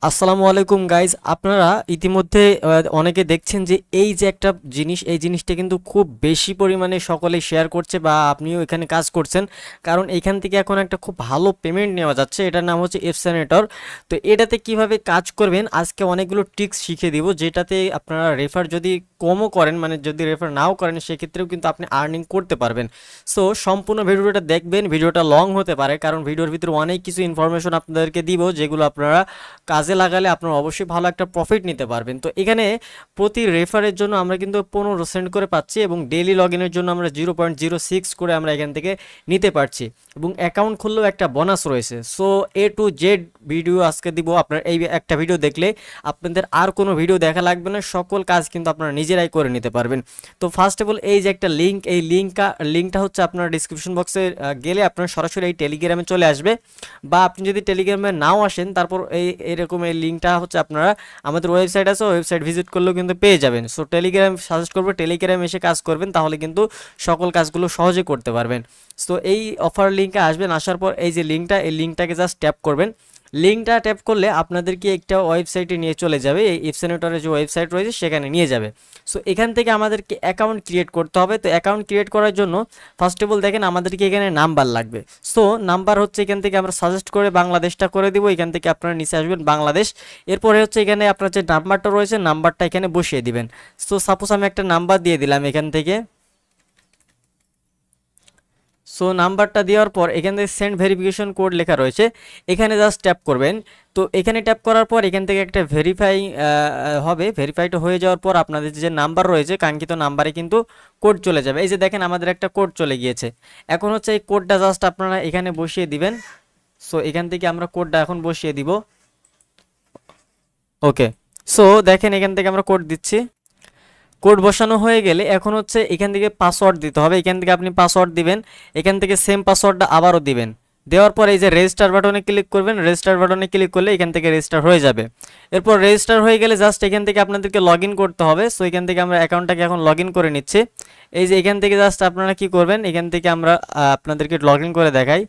আসসালামু আলাইকুম গাইজ, আপনারা ইতিমধ্যে অনেকে দেখছেন যে এই যে একটা জিনিস, এই জিনিসটা কিন্তু খুব বেশি পরিমাণে সকলে শেয়ার করছে বা আপনিও এখানে কাজ করছেন। কারণ এখান থেকে এখন একটা খুব ভালো পেমেন্ট নেওয়া যাচ্ছে, এটার নাম হচ্ছে এফসেনেটর। তো এটাতে কিভাবে কাজ করবেন আজকে অনেকগুলো ট্রিক্স শিখিয়ে দিব, যেটাতে আপনারা রেফার যদি কমও করেন, মানে যদি রেফার নাও করেন সেক্ষেত্রেও কিন্তু আপনি আর্নিং করতে পারবেন। সো সম্পূর্ণ ভিডিওটা দেখবেন, ভিডিওটা লং হতে পারে কারণ ভিডিওর ভিতরে অনেক কিছু ইনফরমেশন আপনাদেরকে দিব যেগুলো আপনারা কাজে লাগালে আপনারা অবশ্যই ভালো একটা প্রফিট নিতে পারবেন। তো এখানে প্রতি রেফারের জন্য আমরা কিন্তু 15% করে পাচ্ছি এবং ডেইলি লগ ইনের জন্য আমরা 0.06 করে আমরা এখান থেকে নিতে পারছি এবং অ্যাকাউন্ট খুললেও একটা বোনাস রয়েছে। So A to Z video আজকে দিব। আপনার এই একটা ভিডিও দেখলে আপনাদের আর কোনো ভিডিও দেখা লাগবে না, সকল কাজ কিন্তু আপনারা নিজেরাই করে নিতে পারবেন। তো ফার্স্ট অফ অল এই যে একটা লিঙ্ক, এই লিঙ্কটা হচ্ছে আপনার ডিসক্রিপশন বক্সে গেলে আপনার সরাসরি এই টেলিগ্রামে চলে আসবে, বা আপনি যদি টেলিগ্রামে নাও আসেন তারপর এরকম এই লিঙ্কটা হচ্ছে আপনারা আমাদের ওয়েবসাইট আছে, ওয়েবসাইট ভিজিট করলেও কিন্তু পেয়ে যাবেন। সো টেলিগ্রাম সাজেস্ট করবো, টেলিগ্রামে এসে কাজ করবেন, তাহলে কিন্তু সকল কাজগুলো সহজে করতে পারবেন। সো এই অফার লিঙ্কে আসবেন, আসার পর এই যে লিঙ্কটা, এই লিঙ্কটাকে জাস্ট ট্যাপ করবেন। লিঙ্কটা ট্যাপ করলে আপনাদেরকে একটা ওয়েবসাইটে নিয়ে চলে যাবে, এই এফসেনেটরের যে ওয়েবসাইট রয়েছে সেখানে নিয়ে যাবে। সো এখান থেকে আমাদেরকে অ্যাকাউন্ট ক্রিয়েট করতে হবে। তো অ্যাকাউন্ট ক্রিয়েট করার জন্য ফার্স্ট অফ অল দেখেন আমাদেরকে এখানে নাম্বার লাগবে। সো নাম্বার হচ্ছে এখান থেকে আমরা সাজেস্ট করে বাংলাদেশটা করে দিব, এখান থেকে আপনারা নিচে আসবেন বাংলাদেশ। এরপরে হচ্ছে এখানে আপনার যে নাম্বারটা রয়েছে নাম্বারটা এখানে বসিয়ে দিবেন। সো সাপোজ আমি একটা নাম্বার দিয়ে দিলাম এখান থেকে। সো নাম্বারটা দেওয়ার পর এখান থেকে সেন্ড ভেরিফিকেশন কোড লেখা রয়েছে, এখানে জাস্ট ট্যাপ করবেন। তো এখানে ট্যাপ করার পর এখান থেকে একটা ভেরিফাই হবে, ভেরিফাইড হয়ে যাওয়ার পর আপনাদের যে নাম্বার রয়েছে কাঙ্ক্ষিত নাম্বারে কিন্তু কোড চলে যাবে। এই যে দেখেন আমাদের একটা কোড চলে গিয়েছে। এখন হচ্ছে এই কোডটা জাস্ট আপনারা এখানে বসিয়ে দিবেন। সো এখান থেকে আমরা কোডটা এখন বসিয়ে দিব। ওকে, সো দেখেন এখান থেকে আমরা কোড দিচ্ছি। কোড বসানো হয়ে গেলে এখন হচ্ছে এখান থেকে পাসওয়ার্ড দিতে হবে, এখান থেকে আপনি পাসওয়ার্ড দিবেন, এখান থেকে সেম পাসওয়ার্ডটা আবারও দিবেন। দেওয়ার পর এই যে রেজিস্টার বাটনে ক্লিক করবেন, রেজিস্টার বাটনে ক্লিক করলে এখান থেকে রেজিস্টার হয়ে যাবে। এরপর রেজিস্টার হয়ে গেলে জাস্ট এখান থেকে আপনাদেরকে লগ ইন করতে হবে। সো এখান থেকে আমরা অ্যাকাউন্টটাকে এখন লগ ইন করে নিচ্ছি। এই যে এখান থেকে জাস্ট আপনারা কি করবেন, এখান থেকে আমরা আপনাদেরকে লগ ইন করে দেখাই।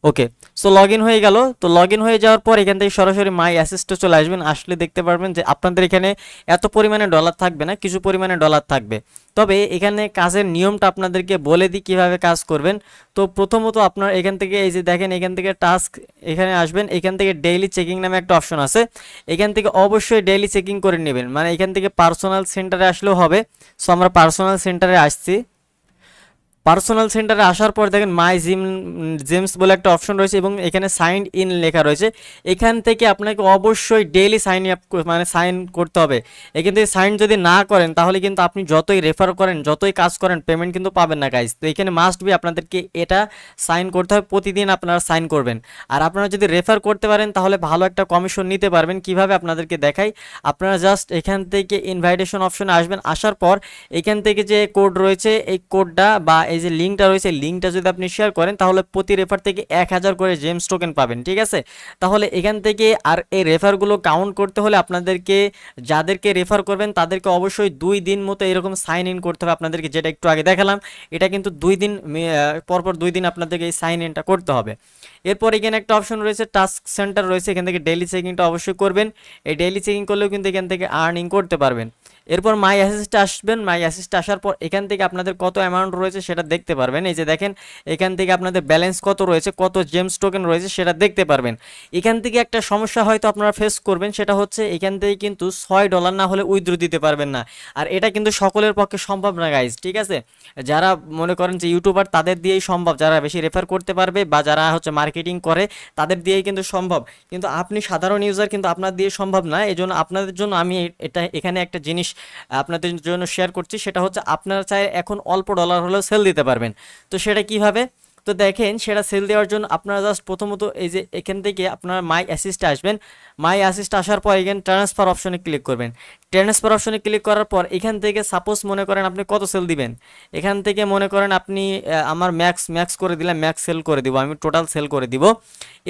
ওকে, সো লগ ইন হয়ে গেল। তো লগ ইন হয়ে যাওয়ার পর এখান থেকে সরাসরি মাই অ্যাসেস্টে চলে আসবেন, আসলে দেখতে পারবেন যে আপনাদের এখানে এত পরিমাণে ডলার থাকবে না, কিছু পরিমাণে ডলার থাকবে। তবে এখানে কাজের নিয়মটা আপনাদেরকে বলে দিই কীভাবে কাজ করবেন। তো প্রথমত আপনার এখান থেকে এই যে দেখেন এখান থেকে টাস্ক এখানে আসবেন, এখান থেকে ডেইলি চেকিং নামে একটা অপশন আছে, এখান থেকে অবশ্যই ডেইলি চেকিং করে নেবেন, মানে এখান থেকে পার্সোনাল সেন্টারে আসলেও হবে। সো আমরা পার্সোনাল সেন্টারে আসছি। পার্সোনাল সেন্টারে আসার পর দেখেন মাই জেমস বলে একটা অপশন রয়েছে এবং এখানে সাইন ইন লেখা রয়েছে। এখান থেকে আপনাকে অবশ্যই ডেইলি সাইন আপ মানে সাইন করতে হবে। এখান থেকে সাইন যদি না করেন তাহলে কিন্তু আপনি যতই রেফার করেন, যতই কাজ করেন, পেমেন্ট কিন্তু পাবেন না গাইজ। তো এখানে মাস্ট বি আপনাদেরকে এটা সাইন করতে হবে, প্রতিদিন আপনারা সাইন করবেন। আর আপনারা যদি রেফার করতে পারেন তাহলে ভালো একটা কমিশন নিতে পারবেন। কিভাবে আপনাদেরকে দেখাই, আপনারা জাস্ট এখান থেকে ইনভাইটেশন অপশনে আসবেন, আসার পর এখান থেকে যে কোড রয়েছে এই কোডটা বা এই যে লিঙ্কটা রয়েছে, লিঙ্কটা যদি আপনি শেয়ার করেন তাহলে প্রতি রেফার থেকে 1000 করে জেমস টোকেন পাবেন, ঠিক আছে। তাহলে এখান থেকে আর এই রেফারগুলো কাউন্ট করতে হলে আপনাদেরকে যাদেরকে রেফার করবেন তাদেরকে অবশ্যই 2 দিন মতো এরকম সাইন ইন করতে হবে আপনাদেরকে, যেটা একটু আগে দেখালাম। এটা কিন্তু 2 দিন পরপর 2 দিন আপনাদেরকে এই সাইন ইনটা করতে হবে। এরপর এখানে একটা অপশন রয়েছে টাস্ক সেন্টার রয়েছে, এখান থেকে ডেইলি চেকিংটা অবশ্যই করবেন। এই ডেইলি চেকিং করলেও কিন্তু এখান থেকে আর্নিং করতে পারবেন। এরপর মাই অ্যাসিস্টে আসবেন, মাই অ্যাসিস্টে আসার পর এখান থেকে আপনাদের কত অ্যামাউন্ট রয়েছে সেটা দেখতে পারবেন। এই যে দেখেন এখান থেকে আপনাদের ব্যালেন্স কত রয়েছে, কত জেমস টোকেন রয়েছে সেটা দেখতে পারবেন। এখান থেকে একটা সমস্যা হয়তো আপনারা ফেস করবেন, সেটা হচ্ছে এখান থেকে কিন্তু $6 না হলে উইথড্র দিতে পারবেন না। আর এটা কিন্তু সকলের পক্ষে সম্ভব না গাইজ, ঠিক আছে। যারা মনে করেন যে ইউটিউবার তাদের দিয়েই সম্ভব, যারা বেশি রেফার করতে পারবে বা যারা হচ্ছে মার্কেটিং করে তাদের দিয়েই কিন্তু সম্ভব, কিন্তু আপনি সাধারণ ইউজার কিন্তু আপনার দিয়ে সম্ভব না। এই জন্য আপনাদের জন্য আমি এটা এখানে একটা জিনিস আপনাদের জন্য শেয়ার করছি, সেটা হচ্ছে আপনারা চাই এখন অল্প ডলার হলেও সেল দিতে পারবেন। তো সেটা কিভাবে, তো দেখেন সেটা সেল দেওয়ার জন্য আপনারা জাস্ট প্রথমত এই যে এখান থেকে আপনারা মাই অ্যাসিস্টে আসবেন। মাই অ্যাসিস্ট আসার পর এখানে ট্রান্সফার অপশনে ক্লিক করবেন। ট্রান্সফার অপশনে ক্লিক করার পর এখান থেকে সাপোজ মনে করেন আপনি কত সেল দিবেন, এখান থেকে মনে করেন আপনি আমার ম্যাক্স করে দিলাম, ম্যাক্স সেল করে দিব, আমি টোটাল সেল করে দিব।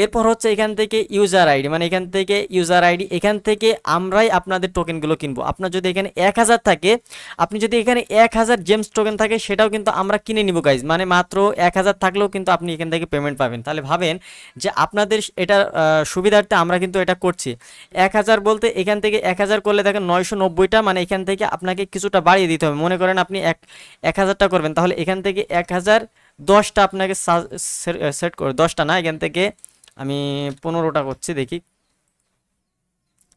এরপর হচ্ছে এখান থেকে ইউজার আইডি, মানে এখান থেকে ইউজার আইডি, এখান থেকে আমরাই আপনাদের টোকেনগুলো কিনবো। আপনার যদি এখানে 1000 থাকে, আপনি যদি এখানে 1000 জেমস টোকেন থাকে, সেটাও কিন্তু আমরা কিনে নিব গাইজ, মানে মাত্র 1000 থাকলেও কিন্তু আপনি এখান থেকে পেমেন্ট পাবেন। তাহলে ভাবেন যে আপনাদের এটা সুবিধার্থে আমরা কিন্তু এটা করছি। 1000 বলতে এখান থেকে 1000 করলে দেখেন 990টা, মানে এখান থেকে আপনাকে কিছুটা বাড়িয়ে দিতে হবে। মনে করেন আপনি 1000টা করবেন, তাহলে এখান থেকে 1010টা আপনাকে সেট করে, 10টা না, এখান থেকে আমি 15টা করছি দেখি।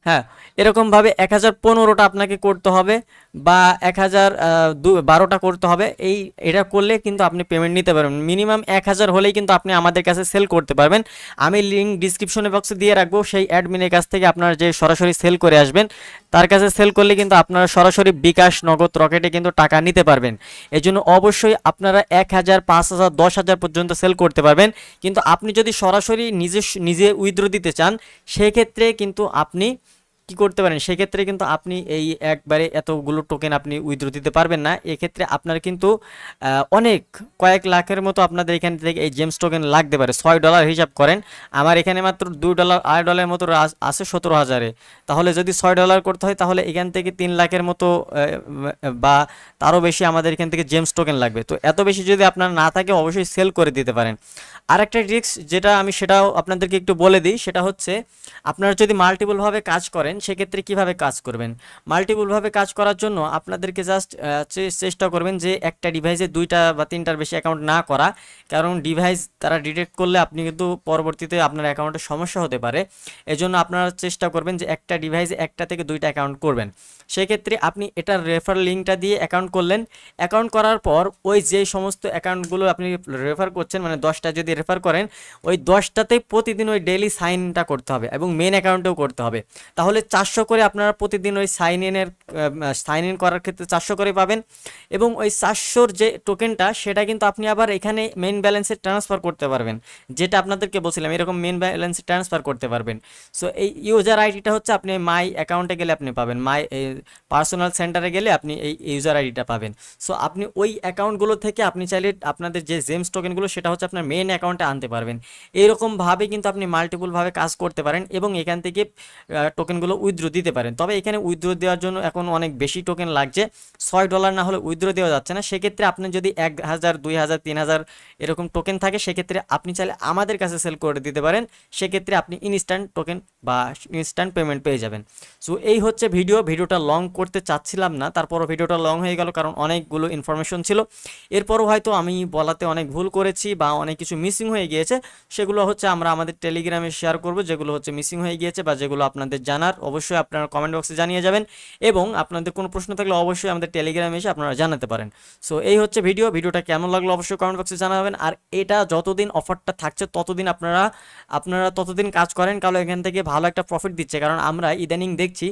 হ্যাঁ, এরকমভাবে 1015টা আপনাকে করতে হবে বা 1012টা করতে হবে। এটা করলে কিন্তু আপনি পেমেন্ট নিতে পারবেন। মিনিমাম 1000 হলেই কিন্তু আপনি আমাদের কাছে সেল করতে পারবেন। আমি লিঙ্ক ডিসক্রিপশনে বক্সে দিয়ে রাখবো, সেই অ্যাডমিনের কাছ থেকে আপনারা যে সরাসরি সেল করে আসবেন, তার কাছে সেল করলে কিন্তু আপনারা সরাসরি বিকাশ, নগদ, রকেটে কিন্তু টাকা নিতে পারবেন। এজন্য অবশ্যই আপনারা 1000, 5000, 10000 পর্যন্ত সেল করতে পারবেন। কিন্তু আপনি যদি সরাসরি নিজে উইথড্র দিতে চান, সেক্ষেত্রে কিন্তু আপনি কি করতে পারেন, সেক্ষেত্রে কিন্তু আপনি এই একবারে এতগুলো টোকেন আপনি উইথড্র দিতে পারবেন না। এক্ষেত্রে আপনার কিন্তু অনেক কয়েক লাখের মতো আপনাদের এখান থেকে এই জেমস টোকেন লাগতে পারে। $6 হিসাব করেন, আমার এখানে মাত্র $2 $8 মতো আছে 17,000-এ। তাহলে যদি $6 করতে হয়, তাহলে এখান থেকে 3 লাখের মতো বা তারও বেশি আমাদের এখান থেকে জেমস টোকেন লাগবে। তো এত বেশি যদি আপনার না থাকে, অবশ্যই সেল করে দিতে পারেন। আরেকটা ট্রিক্স যেটা আমি সেটাও আপনাদেরকে একটু বলে দিই, সেটা হচ্ছে আপনারা যদি মাল্টিপলভাবে কাজ করেন, সেক্ষেত্রে কিভাবে কাজ করবেন। মাল্টিপলভাবে কাজ করার জন্য আপনাদেরকে জাস্ট চেষ্টা করবেন যে একটা ডিভাইসে 2টা বা 3টার বেশি অ্যাকাউন্ট না করা, কারণ ডিভাইস তারা ডিটেক্ট করলে আপনি কিন্তু পরবর্তীতে আপনার অ্যাকাউন্টে সমস্যা হতে পারে। এজন্য আপনারা চেষ্টা করবেন যে একটা ডিভাইসে 1টা থেকে 2টা অ্যাকাউন্ট করবেন। সেক্ষেত্রে আপনি এটার রেফার লিঙ্কটা দিয়ে অ্যাকাউন্ট করলেন। অ্যাকাউন্ট করার পর ওই যে সমস্ত অ্যাকাউন্টগুলো আপনি রেফার করছেন, মানে 10টা যদি রেফার করেন, ওই 10টাতেই প্রতিদিন ওই ডেইলি সাইন ইনটা করতে হবে এবং মেন অ্যাকাউন্টেও করতে হবে। তাহলে 400 করে আপনারা প্রতিদিন ওই সাইন ইন করার ক্ষেত্রে 400 করে পাবেন। এবং ওই 400-র যে টোকেনটা, সেটা কিন্তু আপনি আবার এখানে মেন ব্যালেন্সে ট্রান্সফার করতে পারবেন, যেটা আপনাদেরকে বলছিলাম, এরকম মেন ব্যালেন্সে ট্রান্সফার করতে পারবেন। সো এই ইউজার আইডিটা হচ্ছে আপনি মাই অ্যাকাউন্টে গেলে আপনি পাবেন, মাই পার্সোনাল সেন্টারে গেলে আপনি এই ইউজার আইডিটা পাবেন। সো আপনি ওই অ্যাকাউন্টগুলো থেকে আপনি চাইলে আপনাদের যে জেমস টোকেনগুলো, সেটা হচ্ছে আপনার মেন অ্যাকাউন্টে আনতে পারবেন। এইরকমভাবে কিন্তু আপনি মাল্টিপলভাবে কাজ করতে পারেন এবং এখান থেকে টোকেনগুলো উইথড্র দিতে পারেন। তবে এখানে উইথড্র দেওয়ার জন্য এখন অনেক বেশি টোকেন লাগছে, $6 না হলে উইথড্র দেওয়া যাচ্ছে না। সেক্ষেত্রে আপনি যদি 1000, 2000, 3000 এরকম টোকেন থাকে, সেক্ষেত্রে আপনি চাইলে আমাদের কাছে সেল করে দিতে পারেন। সেক্ষেত্রে আপনি ইনস্ট্যান্ট টোকেন বা ইনস্ট্যান্ট পেমেন্ট পেয়ে যাবেন। সো এই হচ্ছে ভিডিওটা লং করতে চাচ্ছিলাম না, তারপরও ভিডিওটা লং হয়ে গেল, কারণ অনেকগুলো ইনফরমেশন ছিল। এরপরও হয়তো আমি বলাতে অনেক ভুল করেছি বা অনেক কিছু মিসিং হয়ে গিয়েছে, সেগুলো হচ্ছে আমরা আমাদের টেলিগ্রামে শেয়ার করব, যেগুলো হচ্ছে মিসিং হয়ে গিয়েছে বা যেগুলো আপনাদের জানার, অবশ্যই আপনারা কমেন্ট বক্সে জানিয়ে যাবেন। এবং আপনাদের কোনো প্রশ্ন থাকলে অবশ্যই আমাদের টেলিগ্রামে এসে আপনারা জানাতে পারেন। সো এই হচ্ছে ভিডিওটা কেমন লাগলো অবশ্যই কমেন্ট বক্সে জানাবেন। আর এটা যতদিন অফারটা থাকছে, ততদিন আপনারা ততদিন কাজ করেন, কারণ এখান থেকে ভালো একটা প্রফিট দিচ্ছে। কারণ আমরা ইদানিং দেখছি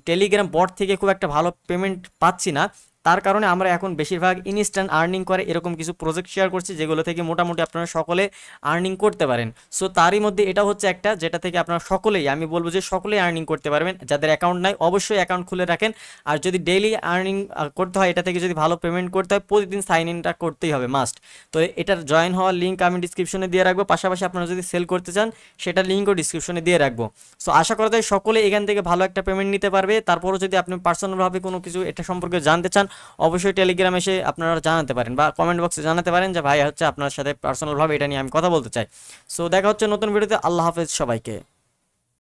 টেলিগ্রাম বট থেকে খুব একটা ভালো পেমেন্ট পাচ্ছি না, তার কারণে আমরা এখন বেশিরভাগ ইনস্ট্যান্ট আর্নিং করে এরকম কিছু প্রজেক্ট শেয়ার করছি, যেগুলো থেকে মোটামুটি আপনারা সকলে আর্নিং করতে পারেন। সো তারই মধ্যে এটা হচ্ছে একটা, যেটা থেকে আপনারা সকলেই, আমি বলবো যে সকলেই আর্নিং করতে পারবেন। যাদের অ্যাকাউন্ট নাই, অবশ্যই অ্যাকাউন্ট খুলে রাখেন। আর যদি ডেইলি আর্নিং করতে হয়, এটা থেকে যদি ভালো পেমেন্ট করতে হয়, প্রতিদিন সাইন ইনটা করতেই হবে মাস্ট। তো এটার জয়েন হওয়ার লিঙ্ক আমি ডিসক্রিপশনে দিয়ে রাখবো, পাশাপাশি আপনারা যদি সেল করতে চান, সেটার লিঙ্কও ডিসক্রিপশনে দিয়ে রাখবো। সো আশা করা যায় সকলে এখান থেকে ভালো একটা পেমেন্ট নিতে পারবে। তারপরও যদি আপনি পার্সোনালভাবে কোনো কিছু এটা সম্পর্কে জানতে চান, অবশ্যই টেলিগ্রামে এসে আপনারা জানাতে পারেন বা কমেন্ট বক্সে জানাতে পারেন যে ভাই হচ্ছে আপনার সাথে পার্সোনালভাবে এটা নিয়ে আমি কথা বলতে চাই। সো দেখা হচ্ছে নতুন ভিডিওতে। আল্লাহ হাফেজ সবাইকে।